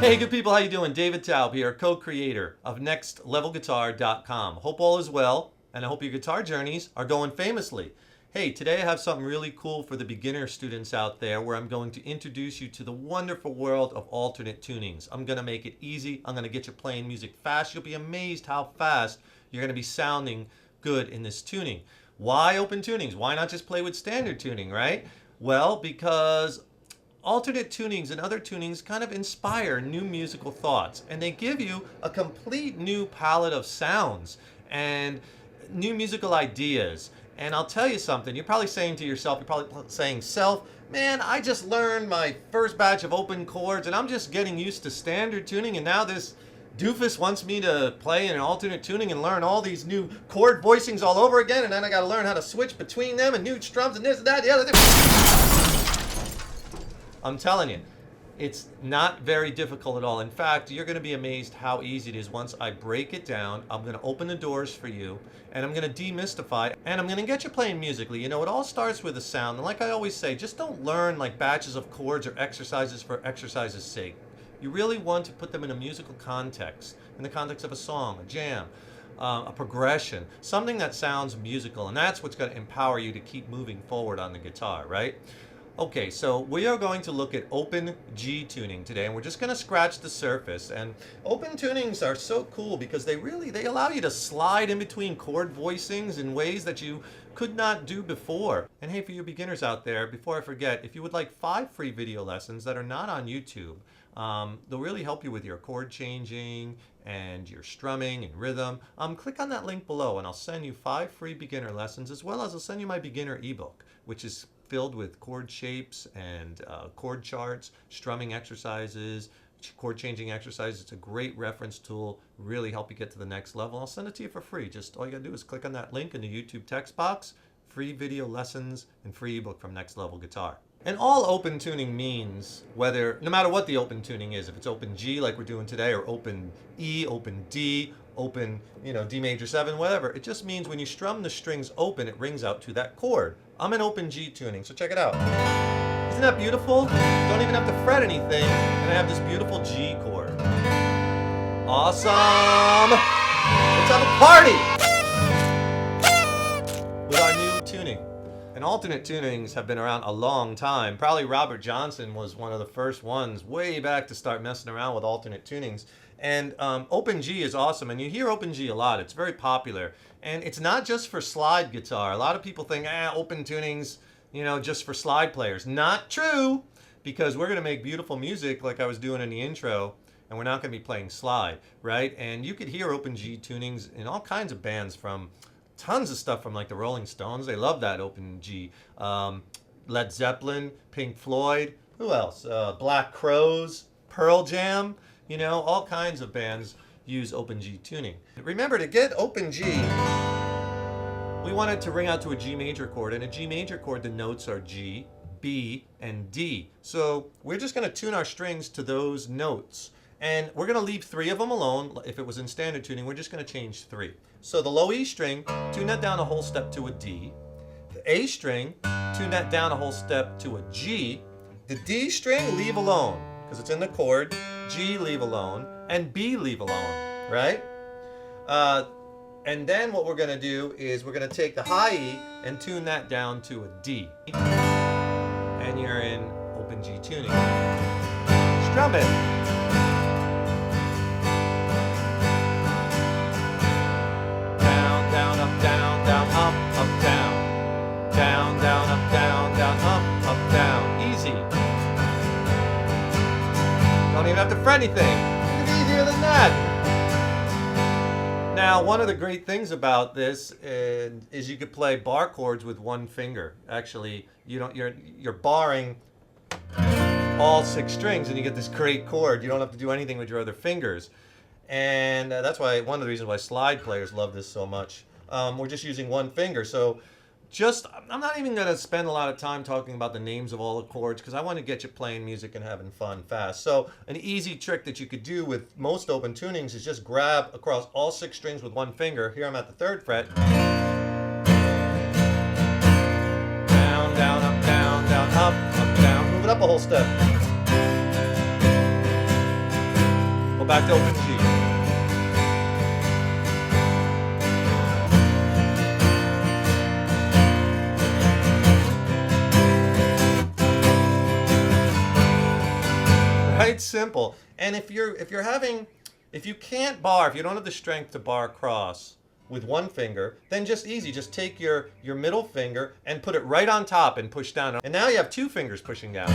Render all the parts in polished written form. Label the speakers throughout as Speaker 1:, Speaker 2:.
Speaker 1: Hey, good people, how you doing? David Taub here, co-creator of NextLevelGuitar.com. Hope all is well, and I hope your guitar journeys are going famously. Hey, today I have something really cool for the beginner students out there where I'm going to introduce you to the wonderful world of alternate tunings. I'm going to make it easy. I'm going to get you playing music fast. You'll be amazed how fast you're going to be sounding good in this tuning. Why open tunings? Why not just play with standard tuning, right? Well, because alternate tunings and other tunings kind of inspire new musical thoughts, and they give you a complete new palette of sounds and new musical ideas. And I'll tell you something, you're probably saying to yourself, you're probably saying, self, man, I just learned my first batch of open chords and I'm just getting used to standard tuning, and now this doofus wants me to play in an alternate tuning and learn all these new chord voicings all over again, and then I gotta learn how to switch between them and new strums and this and that, the other thing. I'm telling you, it's not very difficult at all. In fact, you're going to be amazed how easy it is once I break it down. I'm going to open the doors for you, and I'm going to demystify, and I'm going to get you playing musically. You know, it all starts with a sound, and like I always say, just don't learn like batches of chords or exercises for exercise's sake. You really want to put them in a musical context, in the context of a song, a jam, a progression, something that sounds musical, and that's what's going to empower you to keep moving forward on the guitar, right? Okay, so we are going to look at open G tuning today, and we're just going to scratch the surface. And open tunings are so cool because they allow you to slide in between chord voicings in ways that you could not do before. And hey, for you beginners out there, before I forget, if you would like 5 free video lessons that are not on YouTube, they'll really help you with your chord changing and your strumming and rhythm. Click on that link below and I'll send you 5 free beginner lessons, as well as I'll send you my beginner ebook, which is filled with chord shapes and chord charts, strumming exercises, chord changing exercises. It's a great reference tool, really help you get to the next level. I'll send it to you for free. Just all you gotta do is click on that link in the YouTube text box, free video lessons and free ebook from Next Level Guitar. And all open tuning means, no matter what the open tuning is, if it's open G like we're doing today, or open E, open D, open, D major 7, whatever, it just means when you strum the strings open, it rings out to that chord. I'm in open G tuning, so check it out. Isn't that beautiful? Don't even have to fret anything, and I have this beautiful G chord. Awesome! Let's have a party with our new tuning. And alternate tunings have been around a long time. Probably Robert Johnson was one of the first ones way back to start messing around with alternate tunings. And open G is awesome, and you hear open G a lot. It's very popular, and it's not just for slide guitar. A lot of people think, open tunings, just for slide players. Not true, because we're going to make beautiful music like I was doing in the intro, and we're not going to be playing slide, right? And you could hear open G tunings in all kinds of bands, from tons of stuff from like the Rolling Stones. They love that open G. Led Zeppelin, Pink Floyd, who else? Black Crowes, Pearl Jam. All kinds of bands use open G tuning. Remember, to get open G, we want it to ring out to a G major chord. And a G major chord, the notes are G, B, and D. So we're just going to tune our strings to those notes. And we're going to leave 3 of them alone. If it was in standard tuning, we're just going to change 3. So the low E string, tune that down a whole step to a D. The A string, tune that down a whole step to a G. The D string, leave alone, because it's in the chord. G, leave alone, and B, leave alone, right? And then what we're going to do is we're going to take the high E and tune that down to a D. And you're in open G tuning. Strum it. Down, down, up, down, down, up, down. Down, down, up, down, down, up, down. Easy. Don't even have to fret anything. It's easier than that. Now, one of the great things about this is you could play bar chords with one finger. Actually, you're barring all 6 strings, and you get this great chord. You don't have to do anything with your other fingers, and that's why one of the reasons why slide players love this so much. We're just using one finger, so. I'm not even going to spend a lot of time talking about the names of all the chords, because I want to get you playing music and having fun fast. So an easy trick that you could do with most open tunings is just grab across all 6 strings with one finger. Here I'm at the 3rd fret. Down, down, up, down, down, up, down. Move it up a whole step. back to open G. Right? Simple. And if you can't bar, if you don't have the strength to bar across with one finger, then just easy. Just take your middle finger and put it right on top and push down. And now you have two fingers pushing down.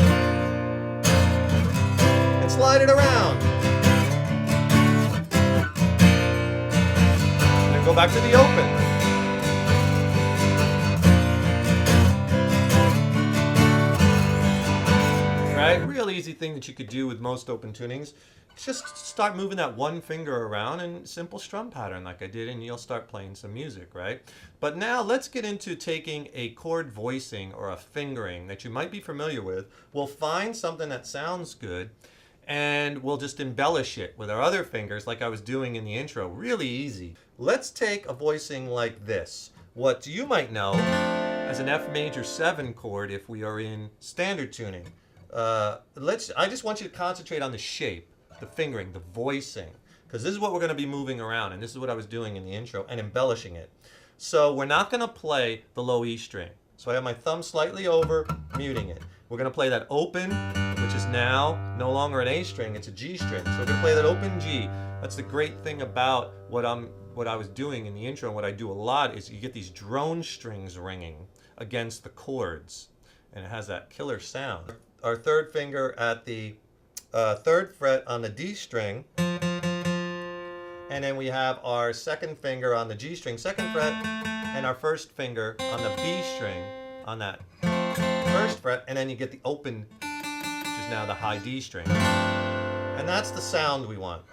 Speaker 1: And slide it around. And then go back to the open. Right? Real easy thing that you could do with most open tunings. Just start moving that one finger around in simple strum pattern like I did, and you'll start playing some music, right? But now let's get into taking a chord voicing or a fingering that you might be familiar with. We'll find something that sounds good, and we'll just embellish it with our other fingers like I was doing in the intro. Really easy. Let's take a voicing like this. What you might know as an F major 7 chord if we are in standard tuning. I just want you to concentrate on the shape, the fingering, the voicing, because this is what we're going to be moving around, and this is what I was doing in the intro, and embellishing it. So we're not going to play the low E string. So I have my thumb slightly over, muting it. We're going to play that open, which is now no longer an A string, it's a G string. So we're going to play that open G. That's the great thing about what I was doing in the intro, and what I do a lot is you get these drone strings ringing against the chords, and it has that killer sound. Our third finger at the third fret on the D string, and then we have our second finger on the G string, second fret, and our first finger on the B string on that first fret, and then you get the open, which is now the high D string. And that's the sound we want.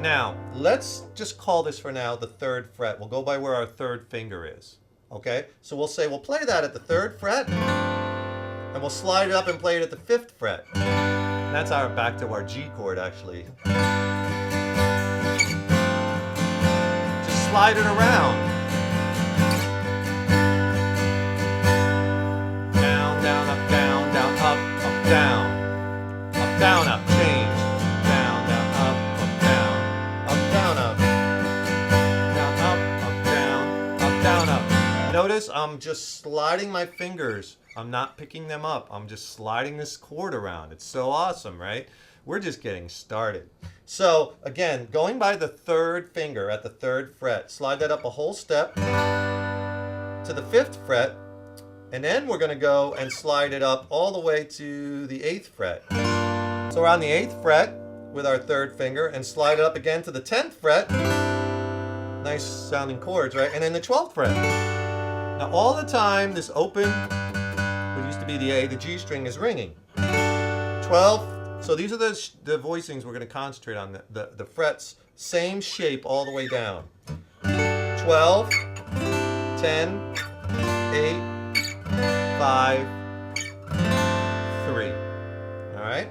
Speaker 1: Now, let's just call this for now the third fret. We'll go by where our third finger is. Okay? So we'll say we'll play that at the third fret, and we'll slide it up and play it at the 5th fret. And that's back to our G chord, actually. Just slide it around. Down, down, up, down, down, up, down. Up, down, up, change. Down, down, up, down, up, down, up, down, up. Notice I'm just sliding my fingers. I'm not picking them up. I'm just sliding this chord around. It's so awesome, right? We're just getting started. So again, going by the third finger at the 3rd fret, slide that up a whole step to the 5th fret, and then we're going to go and slide it up all the way to the 8th fret. So we're on the 8th fret with our 3rd finger, and slide it up again to the 10th fret. Nice sounding chords, right? And then the 12th fret. Now all the time this open, what used to be the A, the G string is ringing. 12, so these are the voicings we're going to concentrate on, the frets, same shape all the way down. 12, 10, 8, 5, 3. All right?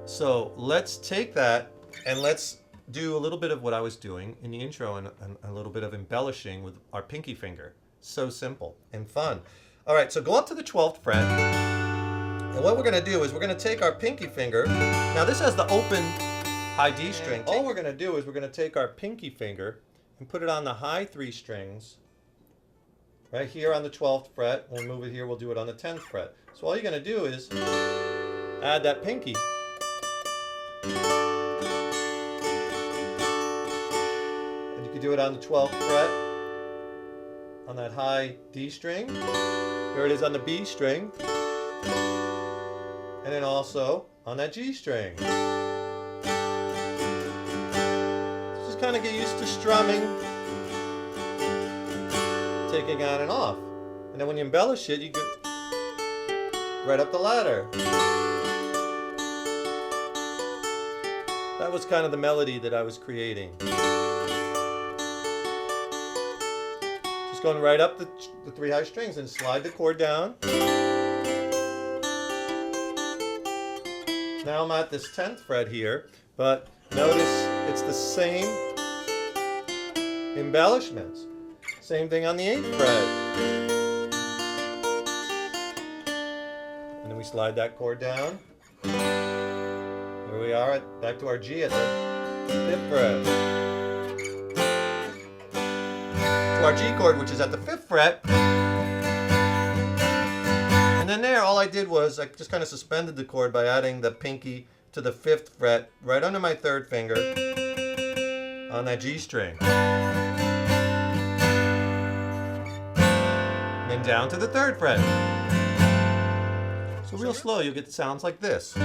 Speaker 1: So let's take that and let's do a little bit of what I was doing in the intro, and a little bit of embellishing with our pinky finger. So simple and fun. All right, so go up to the 12th fret, and what we're going to do is we're going to take our pinky finger. Now this has the open high D string. All we're going to do is we're going to take our pinky finger and put it on the high 3 strings right here on the 12th fret. We'll move it here, we'll do it on the 10th fret. So all you're going to do is add that pinky. And you can do it on the 12th fret, on that high D string. Here it is on the B string. And then also on that G string. So just kind of get used to strumming, taking on and off. And then when you embellish it, you go right up the ladder. That was kind of the melody that I was creating. Just going right up the 3 high strings and slide the chord down. Now I'm at this 10th fret here, but notice it's the same embellishments. Same thing on the 8th fret. And then we slide that chord down. There Here we are, back to our G at the 5th fret. To our G chord, which is at the 5th fret. And then there, all I did was I just kind of suspended the chord by adding the pinky to the 5th fret, right under my 3rd finger on that G string. And then down to the 3rd fret. So real slow, you'll get sounds like this.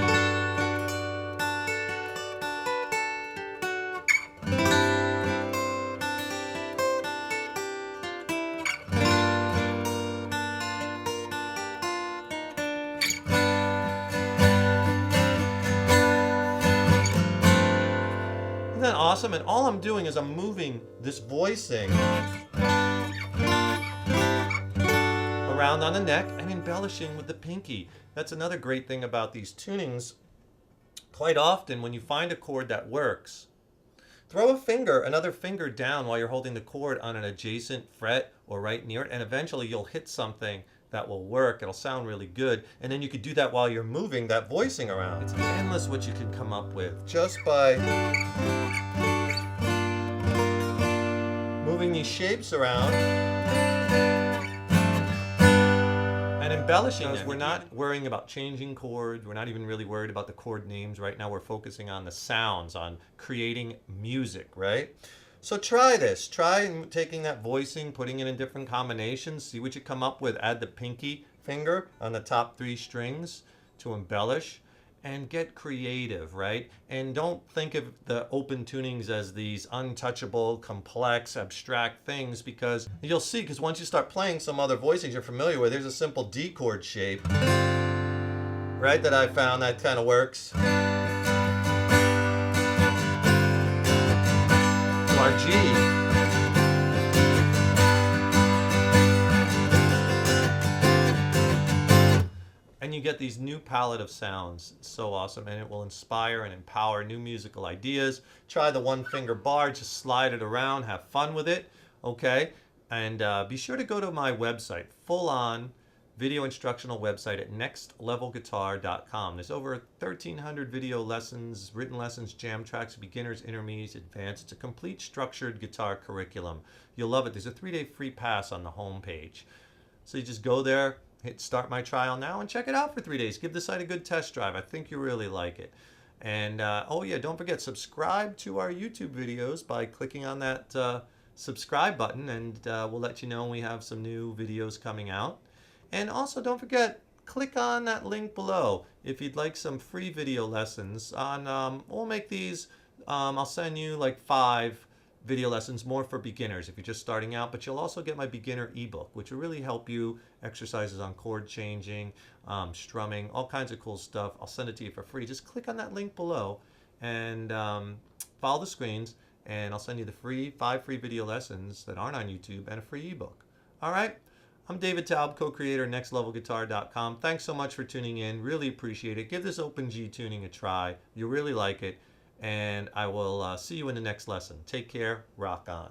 Speaker 1: Isn't that awesome? And all I'm doing is I'm moving this voicing around on the neck and embellishing with the pinky. That's another great thing about these tunings. Quite often when you find a chord that works, throw another finger down while you're holding the chord on an adjacent fret or right near it, and eventually you'll hit something that will work. It'll sound really good. And then you could do that while you're moving that voicing around. It's endless what you can come up with just by moving these shapes around and embellishing them. We're not worrying about changing chords. We're not even really worried about the chord names. Right now we're focusing on the sounds, on creating music, right? So try this. Try taking that voicing, putting it in different combinations, see what you come up with. Add the pinky finger on the top 3 strings to embellish and get creative, right? And don't think of the open tunings as these untouchable, complex, abstract things, because you'll see, because once you start playing some other voicings you're familiar with, there's a simple D chord shape, right, that I found that kind of works. Our G. And you get these new palette of sounds. It's so awesome, and it will inspire and empower new musical ideas. Try the 1-finger bar, just slide it around, have fun with it, okay? And be sure to go to my website, full-on video instructional website at nextlevelguitar.com. There's over 1,300 video lessons, written lessons, jam tracks, beginners, intermediate, advanced. It's a complete structured guitar curriculum. You'll love it. There's a 3-day free pass on the home page. So you just go there, hit start my trial now, and check it out for 3 days. Give the site a good test drive. I think you really like it. And oh yeah, don't forget, subscribe to our YouTube videos by clicking on that subscribe button, and we'll let you know when we have some new videos coming out. And also, don't forget, click on that link below if you'd like some free video lessons on, we'll make these, I'll send you like 5 video lessons, more for beginners if you're just starting out, but you'll also get my beginner ebook, which will really help you, exercises on chord changing, strumming, all kinds of cool stuff. I'll send it to you for free. Just click on that link below and follow the screens, and I'll send you the 5 free video lessons that aren't on YouTube and a free ebook. All right? I'm David Taub, co-creator of nextlevelguitar.com. Thanks so much for tuning in. Really appreciate it. Give this open G tuning a try. You'll really like it. And I will see you in the next lesson. Take care. Rock on.